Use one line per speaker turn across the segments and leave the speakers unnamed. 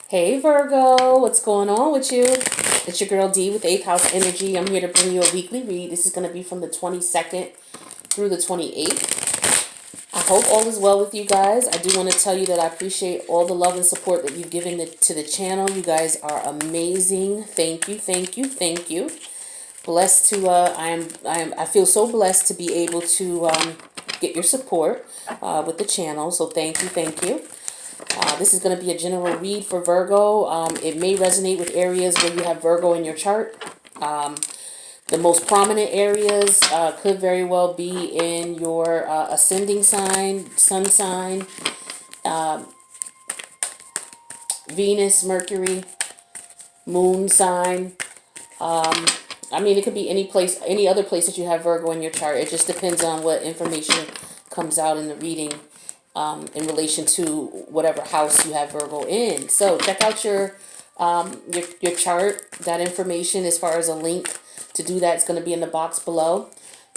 Hey Virgo, what's going on with you? It's your girl D with 8th House Energy. I'm here to bring you a weekly read. This is going to be from the 22nd through the 28th. I hope all is well with you guys. I do want to tell you that I appreciate all the love and support that you've given to the channel. You guys are amazing. Thank you, thank you, thank you. Blessed to I feel so blessed to be able to get your support with the channel. So thank you, thank you. This is going to be a general read for Virgo. It may resonate with areas where you have Virgo in your chart. The most prominent areas could very well be in your ascending sign, sun sign, Venus, Mercury, moon sign. I mean, it could be any place, any other place that you have Virgo in your chart. It just depends on what information comes out in the reading in relation to whatever house you have Virgo in. So check out your chart. That information as far as a link to do that is going to be in the box below.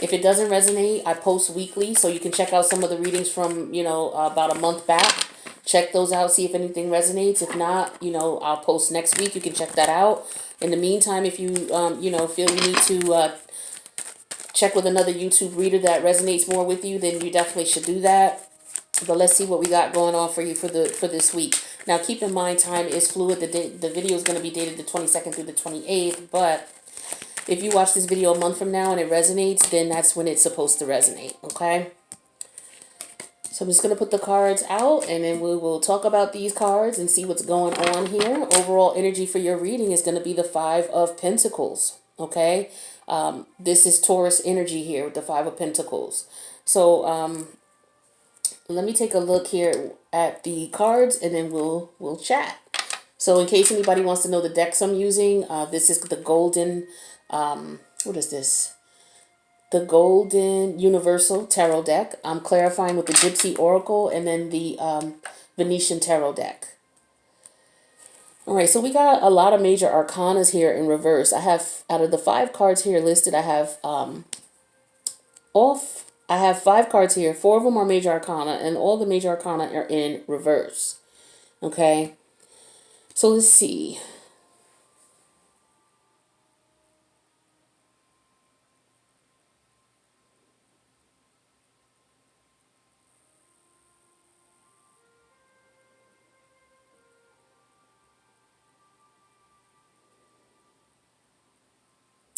If it doesn't resonate, I post weekly, so you can check out some of the readings from, about a month back. Check those out, see if anything resonates. If not, I'll post next week. You can check that out. In the meantime, if you, feel you need to check with another YouTube reader that resonates more with you, then you definitely should do that. But let's see what we got going on for you for this week. Now, keep in mind, time is fluid. The video is going to be dated the 22nd through the 28th. But if you watch this video a month from now and it resonates, then that's when it's supposed to resonate, okay? So I'm just going to put the cards out, and then we will talk about these cards and see what's going on here. Overall energy for your reading is going to be the Five of Pentacles, okay? This is Taurus energy here with the Five of Pentacles. So, let me take a look here at the cards, and then we'll chat. So in case anybody wants to know the decks I'm using, this is the Golden, what is this? The Golden Universal Tarot deck. I'm clarifying with the Gypsy Oracle, and then the Venetian Tarot deck. All right, so we got a lot of major arcanas here in reverse. I have, out of the 5 cards here listed, I have I have 5 cards here. 4 of them are major arcana, and all the major arcana are in reverse. Okay, so let's see.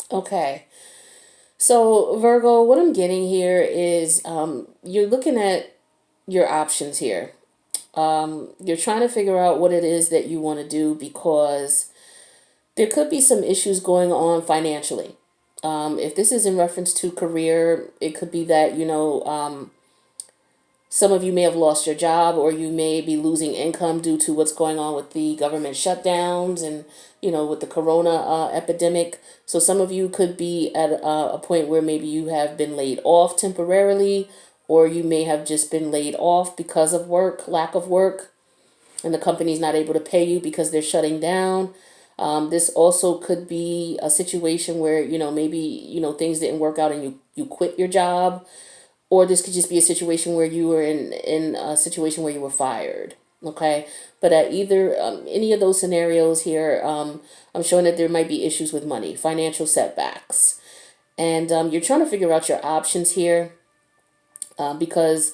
Okay, so Virgo, what I'm getting here is you're looking at your options here. You're trying to figure out what it is that you want to do, because there could be some issues going on financially. If this is in reference to career, it could be that, some of you may have lost your job, or you may be losing income due to what's going on with the government shutdowns and, with the corona epidemic. So some of you could be at a point where maybe you have been laid off temporarily, or you may have just been laid off because of lack of work, and the company's not able to pay you because they're shutting down. This also could be a situation where, maybe, things didn't work out and you quit your job. Or this could just be a situation where you were in a situation where you were fired. Okay. But at either, any of those scenarios here, I'm showing that there might be issues with money, financial setbacks. And you're trying to figure out your options here, because,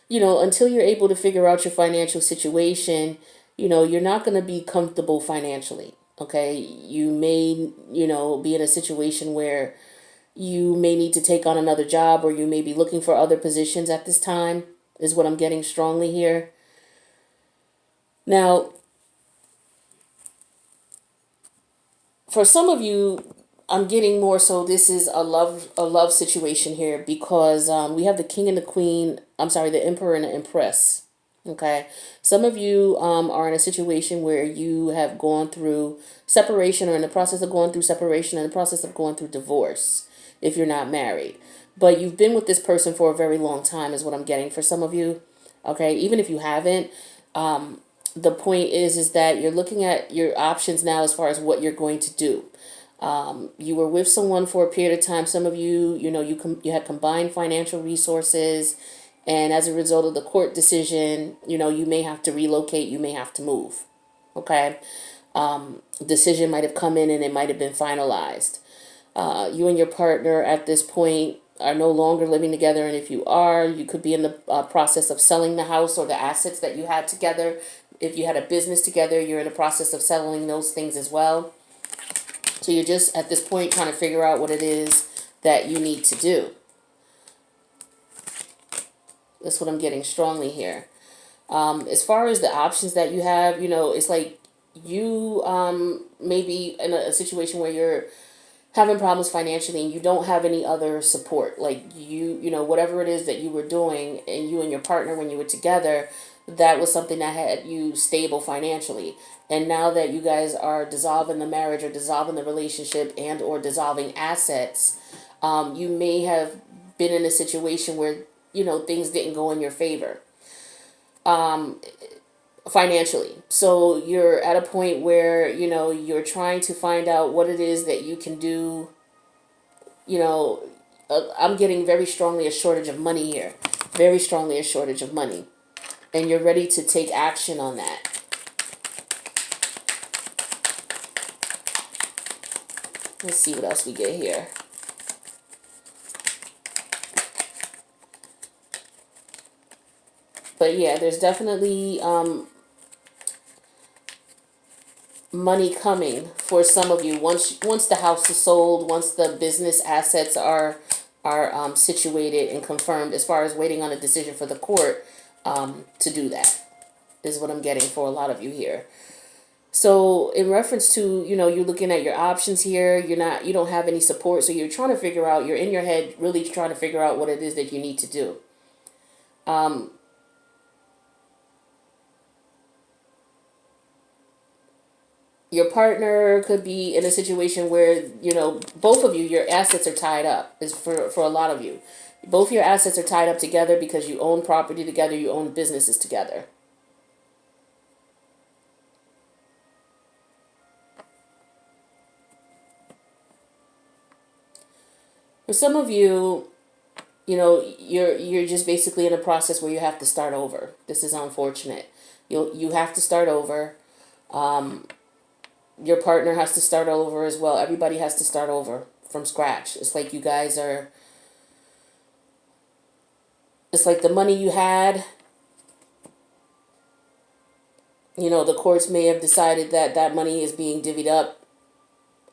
until you're able to figure out your financial situation, you're not going to be comfortable financially. Okay. You may, be in a situation where you may need to take on another job, or you may be looking for other positions at this time, is what I'm getting strongly here. Now, for some of you, I'm getting more so this is a love situation here, because we have the King and the Queen, the Emperor and the Empress. Okay. Some of you are in a situation where you have gone through separation, or in the process of going through separation, in the process of going through divorce, if you're not married. But you've been with this person for a very long time, is what I'm getting for some of you. Okay. Even if you haven't, the point is that you're looking at your options now as far as what you're going to do. You were with someone for a period of time. Some of you, you had combined financial resources, and as a result of the court decision, you may have to relocate, you may have to move. Okay. Decision might have come in and it might have been finalized. You and your partner at this point are no longer living together, and if you are, you could be in the process of selling the house or the assets that you had together. If you had a business together, you're in the process of selling those things as well. So you're just at this point trying to figure out what it is that you need to do. That's what I'm getting strongly here. As far as the options that you have, it's like you may be in a situation where you're having problems financially and you don't have any other support. Like whatever it is that you were doing, and you and your partner when you were together, that was something that had you stable financially. And now that you guys are dissolving the marriage or dissolving the relationship and or dissolving assets, you may have been in a situation where things didn't go in your favor financially. So you're at a point where you're trying to find out what it is that you can do. I'm getting very strongly a shortage of money here, very strongly a shortage of money, and you're ready to take action on that. Let's see what else we get here. But yeah, there's definitely money coming for some of you once the house is sold, once the business assets are situated and confirmed, as far as waiting on a decision for the court to do that, is what I'm getting for a lot of you here. So in reference to, you're looking at your options here, you don't have any support, so you're trying to figure out, you're in your head really trying to figure out what it is that you need to do. Your partner could be in a situation where, both of you, your assets are tied up, is for a lot of you. Both your assets are tied up together because you own property together, you own businesses together. For some of you, you're just basically in a process where you have to start over. This is unfortunate. You have to start over. Your partner has to start over as well. Everybody has to start over from scratch. It's like you guys are, it's like the money you had, the courts may have decided that that money is being divvied up.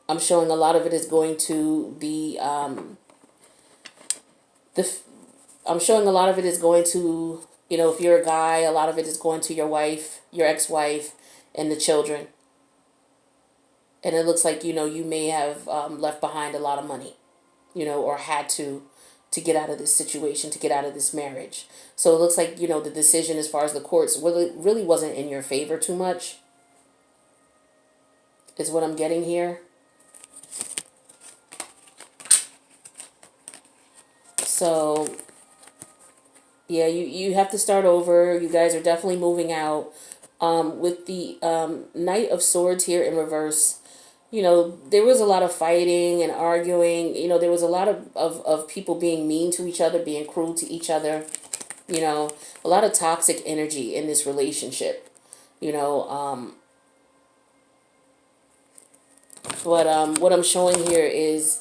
I'm showing a lot of it is going to I'm showing a lot of it is going to, if you're a guy, a lot of it is going to your wife, your ex-wife, and the children. And it looks like, you may have left behind a lot of money, or had to get out of this situation, to get out of this marriage. So it looks like, the decision as far as the courts really wasn't in your favor too much, is what I'm getting here. So, yeah, you have to start over. You guys are definitely moving out. With the Knight of Swords here in reverse, there was a lot of fighting and arguing. There was a lot of people being mean to each other, being cruel to each other. A lot of toxic energy in this relationship. But what I'm showing here is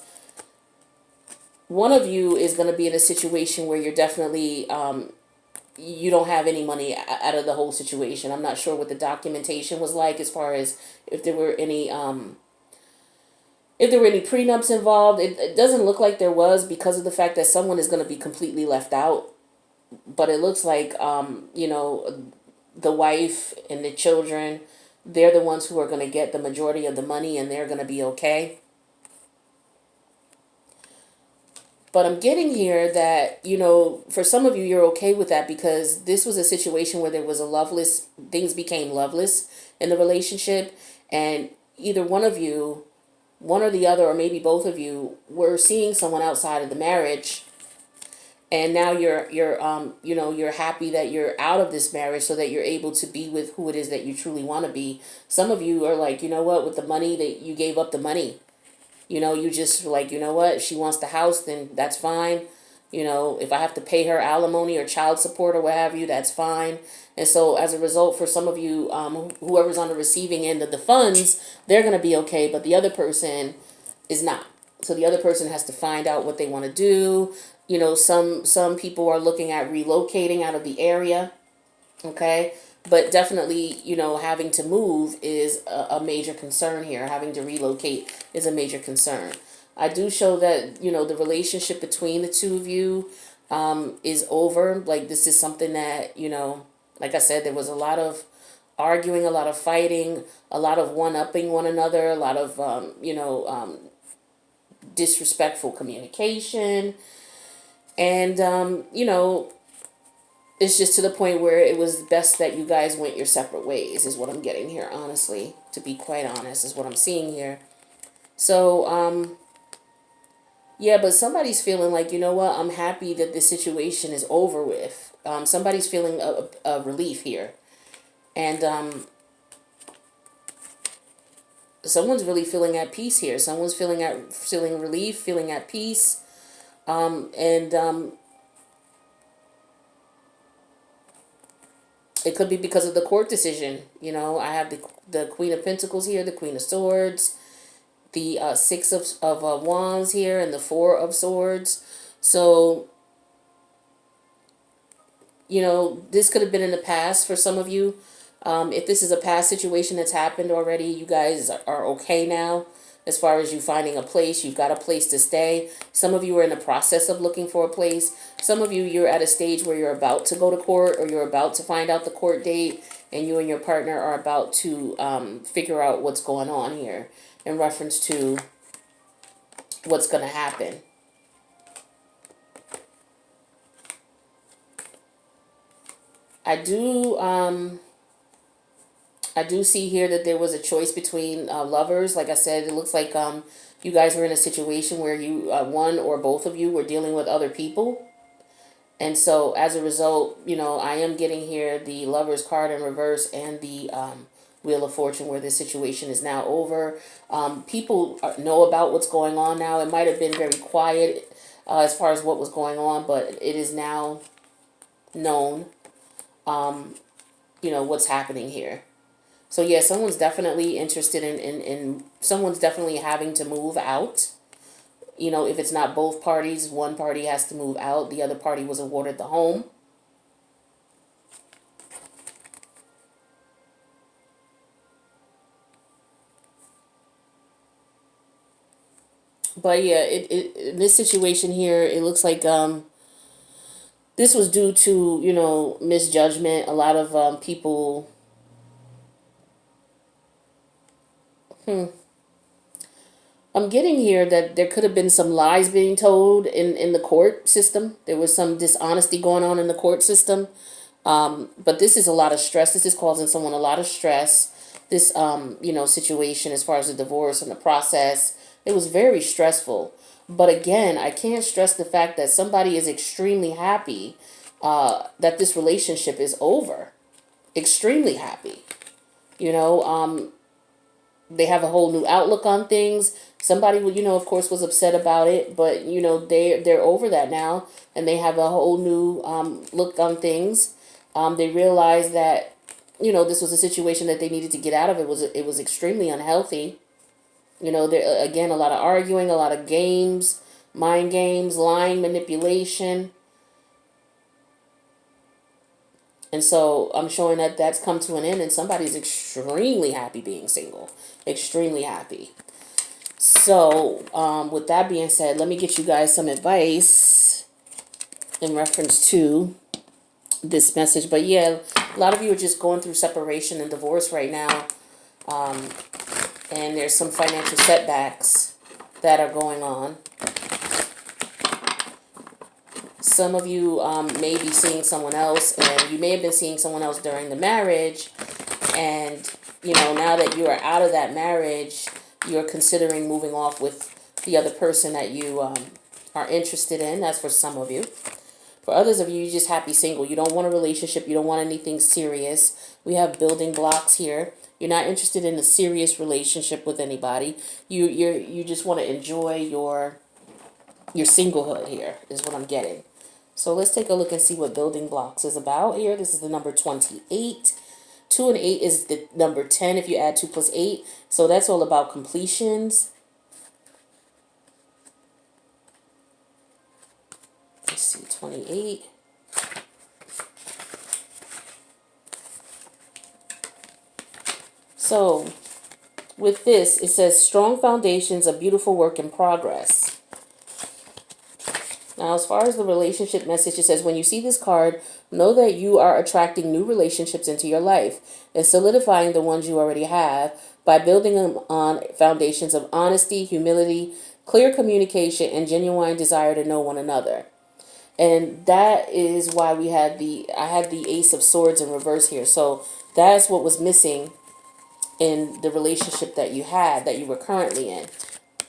one of you is going to be in a situation where you're definitely you don't have any money out of the whole situation. I'm not sure what the documentation was like as far as if there were any prenups involved. It doesn't look like there was, because of the fact that someone is going to be completely left out. But it looks like the wife and the children, they're the ones who are going to get the majority of the money, and they're going to be okay. But I'm getting here that, for some of you, you're okay with that, because this was a situation where there was things became loveless in the relationship. And either one of you, one or the other, or maybe both of you, were seeing someone outside of the marriage. And now you're happy that you're out of this marriage so that you're able to be with who it is that you truly want to be. Some of you are like, with the money that you gave up the money. You just like, what, if she wants the house, then that's fine. You know, if I have to pay her alimony or child support or what have you, that's fine. And so as a result, for some of you, whoever's on the receiving end of the funds, they're going to be okay, but the other person is not. So the other person has to find out what they want to do. You know, some people are looking at relocating out of the area, okay? But definitely, you know, having to move is a major concern here. Having to relocate is a major concern. I do show that, you know, the relationship between the two of you is over. Like, this is something that, you know, like I said, there was a lot of arguing, a lot of fighting, a lot of one-upping one another, a lot of, disrespectful communication. And, you know, it's just to the point where it was best that you guys went your separate ways, is what I'm getting here, honestly. To be quite honest, is what I'm seeing here. So, yeah, but somebody's feeling like, you know what, I'm happy that this situation is over with. Somebody's feeling a relief here. And someone's really feeling at peace here. Someone's feeling relief, feeling at peace. And it could be because of the court decision. You know, I have the Queen of Pentacles here, the Queen of Swords, the Six of Wands here, and the Four of Swords. So, you know, this could have been in the past for some of you. If this is a past situation that's happened already, you guys are okay now. As far as you finding a place, you've got a place to stay. Some of you are in the process of looking for a place. Some of you, you're at a stage where you're about to go to court, or you're about to find out the court date, and you and your partner are about to figure out what's going on here in reference to what's going to happen. I do see here that there was a choice between lovers. Like I said, it looks like you guys were in a situation where you, one or both of you, were dealing with other people. And so as a result, you know, I am getting here the Lover's card in reverse and the Wheel of Fortune, where this situation is now over. People know about what's going on now. It might have been very quiet as far as what was going on, but it is now known, you know, what's happening here. So yeah, someone's definitely interested in someone's definitely having to move out. You know, if it's not both parties, one party has to move out. The other party was awarded the home. But yeah, in this situation here, it looks like this was due to, you know, misjudgment. A lot of people. I'm getting here that there could have been some lies being told in the court system. There was some dishonesty going on in the court system. But this is a lot of stress. This is causing someone a lot of stress. This, you know, situation as far as the divorce and the process, it was very stressful. But again, I can't stress the fact that somebody is extremely happy that this relationship is over. Extremely happy. You know, they have a whole new outlook on things. Somebody, you know, of course, was upset about it, but you know, they're over that now, and they have a whole new look on things. They realize that, you know, this was a situation that they needed to get out of. It was extremely unhealthy. You know, there again, a lot of arguing, a lot of games, mind games, lying, manipulation. And so I'm showing that that's come to an end, and somebody's extremely happy being single. Extremely happy. So, with that being said, let me get you guys some advice in reference to this message. But yeah, a lot of you are just going through separation and divorce right now. And there's some financial setbacks that are going on. Some of you may be seeing someone else, and you may have been seeing someone else during the marriage. And, you know, now that you are out of that marriage, you're considering moving off with the other person that you are interested in. That's for some of you. For others of you, you're just happy single. You don't want a relationship. You don't want anything serious. We have building blocks here. You're not interested in a serious relationship with anybody. You just want to enjoy your your singlehood here is what I'm getting. So let's take a look and see what building blocks is about here. This is the number 28. 2 and 8 is the number 10 if you add 2 plus 8. So that's all about completions. Let's see, 28. So with this, it says strong foundations, a beautiful work in progress. Now, as far as the relationship message, it says, when you see this card, know that you are attracting new relationships into your life and solidifying the ones you already have by building them on foundations of honesty, humility, clear communication, and genuine desire to know one another. And that is why I had the Ace of Swords in reverse here. So that's what was missing in the relationship that you were currently in.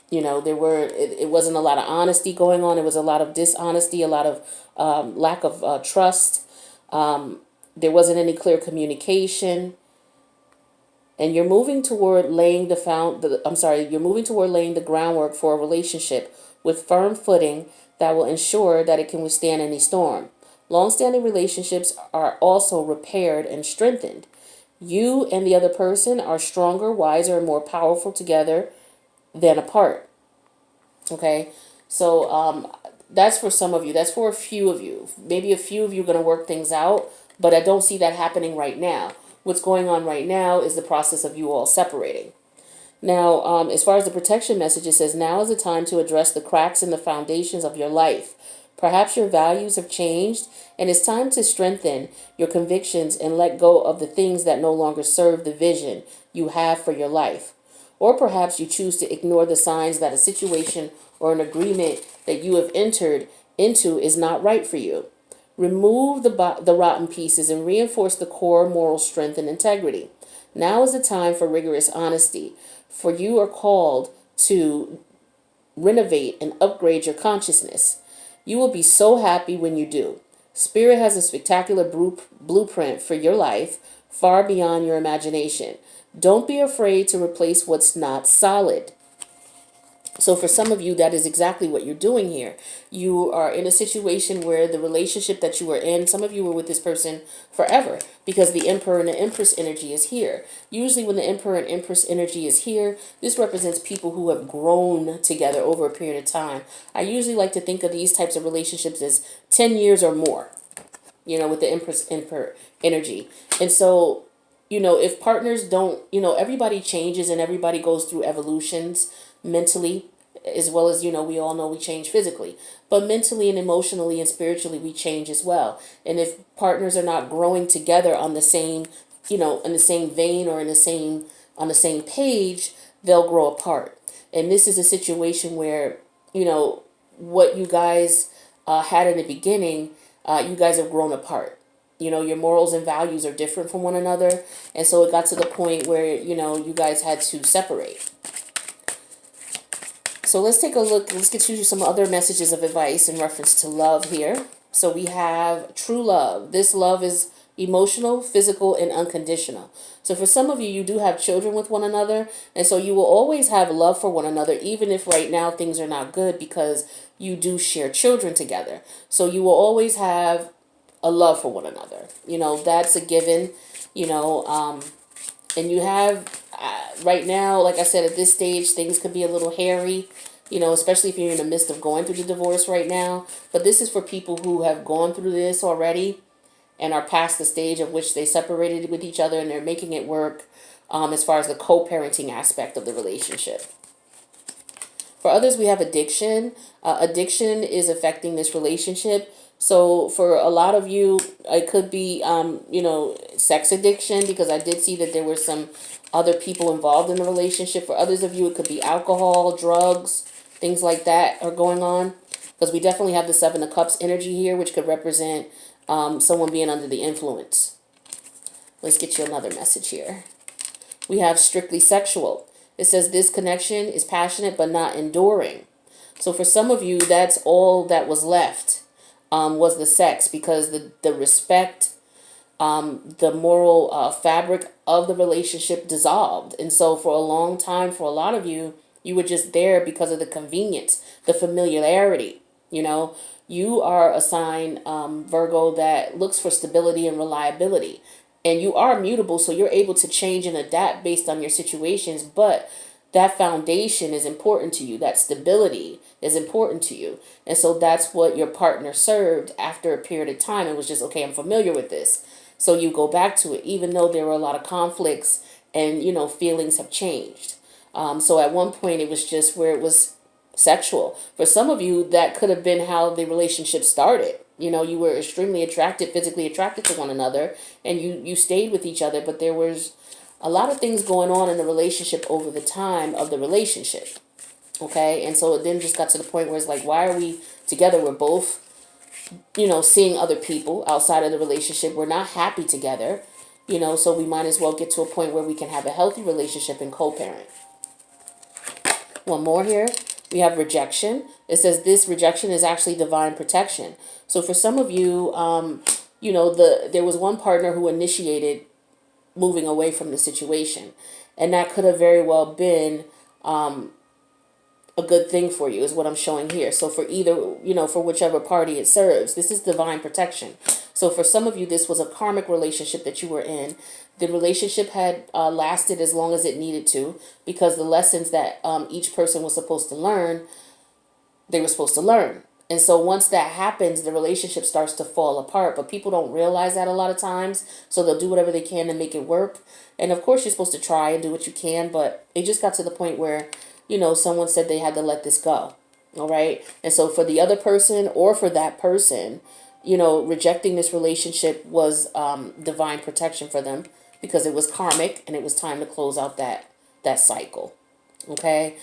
You know, it wasn't a lot of honesty going on. It was a lot of dishonesty, a lot of lack of trust. There wasn't any clear communication. And you're moving toward laying you're moving toward laying the groundwork for a relationship with firm footing that will ensure that it can withstand any storm. Long-standing relationships are also repaired and strengthened. You and the other person are stronger, wiser, and more powerful together than apart. Okay, so that's for some of you. That's for a few of you. Maybe a few of you are going to work things out, but I don't see that happening right now. What's going on right now is the process of you all separating. Now, as far as the protection message, it says, now is the time to address the cracks in the foundations of your life. Perhaps your values have changed, and it's time to strengthen your convictions and let go of the things that no longer serve the vision you have for your life. Or perhaps you choose to ignore the signs that a situation or an agreement that you have entered into is not right for you. Remove the rotten pieces and reinforce the core moral strength and integrity. Now is the time for rigorous honesty, for you are called to renovate and upgrade your consciousness. You will be so happy when you do. Spirit has a spectacular blueprint for your life, far beyond your imagination. Don't be afraid to replace what's not solid. So for some of you, that is exactly what you're doing here. You are in a situation where the relationship that you were in, some of you were with this person forever because the Emperor and the Empress energy is here. Usually when the Emperor and Empress energy is here, this represents people who have grown together over a period of time. I usually like to think of these types of relationships as 10 years or more, you know, with the Empress Emperor energy. And so, you know, if partners don't, you know, everybody changes and everybody goes through evolutions mentally, as well as, you know, we all know we change physically, but mentally and emotionally and spiritually we change as well. And if partners are not growing together on the same, you know, in the same vein or on the same page, they'll grow apart. And this is a situation where, you know, what you guys had in the beginning, you guys have grown apart. You know, your morals and values are different from one another. And so it got to the point where, you know, you guys had to separate. So let's take a look. Let's get you some other messages of advice in reference to love here. So we have true love. This love is emotional, physical, and unconditional. So for some of you, you do have children with one another. And so you will always have love for one another, even if right now things are not good because you do share children together. So you will always have a love for one another. You know, that's a given, you know, and you have right now, like I said, at this stage, things could be a little hairy, you know, especially if you're in the midst of going through the divorce right now. But this is for people who have gone through this already and are past the stage of which they separated with each other and they're making it work as far as the co-parenting aspect of the relationship. For others, we have addiction. Addiction is affecting this relationship. So for a lot of you, it could be, you know, sex addiction, because I did see that there were some other people involved in the relationship. For others of you, it could be alcohol, drugs, things like that are going on. Because we definitely have the Seven of Cups energy here, which could represent someone being under the influence. Let's get you another message here. We have strictly sexual. It says this connection is passionate but not enduring. So for some of you, that's all that was left. Was the sex, because the respect, the moral fabric of the relationship dissolved. And so for a long time, for a lot of you, you were just there because of the convenience, the familiarity. You know, you are a sign, Virgo, that looks for stability and reliability. And you are mutable, so you're able to change and adapt based on your situations. But that foundation is important to you. That stability is important to you. And so that's what your partner served after a period of time. It was just, okay, I'm familiar with this. So you go back to it, even though there were a lot of conflicts and, feelings have changed. So at one point, it was just where it was sexual. For some of you, that could have been how the relationship started. You were extremely attracted, physically attracted to one another, and you stayed with each other, but there was a lot of things going on in the relationship over the time of the relationship. Okay, and so it then just got to the point where it's like, why are we together? We're both, seeing other people outside of the relationship. We're not happy together, so we might as well get to a point where we can have a healthy relationship and co-parent. One more here. We have rejection. It says this rejection is actually divine protection. So for some of you, there was one partner who initiated moving away from the situation, and that could have very well been a good thing for you, is what I'm showing here. So for either, for whichever party it serves, this is divine protection. So for some of you, this was a karmic relationship that you were in. The relationship had lasted as long as it needed to, because the lessons that each person was supposed to learn, they were supposed to learn. And so once that happens, the relationship starts to fall apart. But people don't realize that a lot of times. So they'll do whatever they can to make it work. And of course, you're supposed to try and do what you can. But it just got to the point where, someone said they had to let this go. All right. And so for the other person, or for that person, rejecting this relationship was divine protection for them, because it was karmic and it was time to close out that cycle. Okay.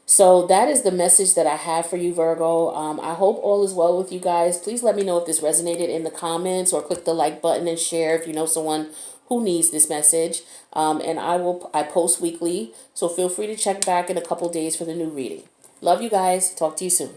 So that is the message that I have for you, Virgo. I hope all is well with you guys. Please let me know if this resonated in the comments, or click the like button and share if you know someone who needs this message. And I post weekly, so feel free to check back in a couple days for the new reading. Love you guys. Talk to you soon.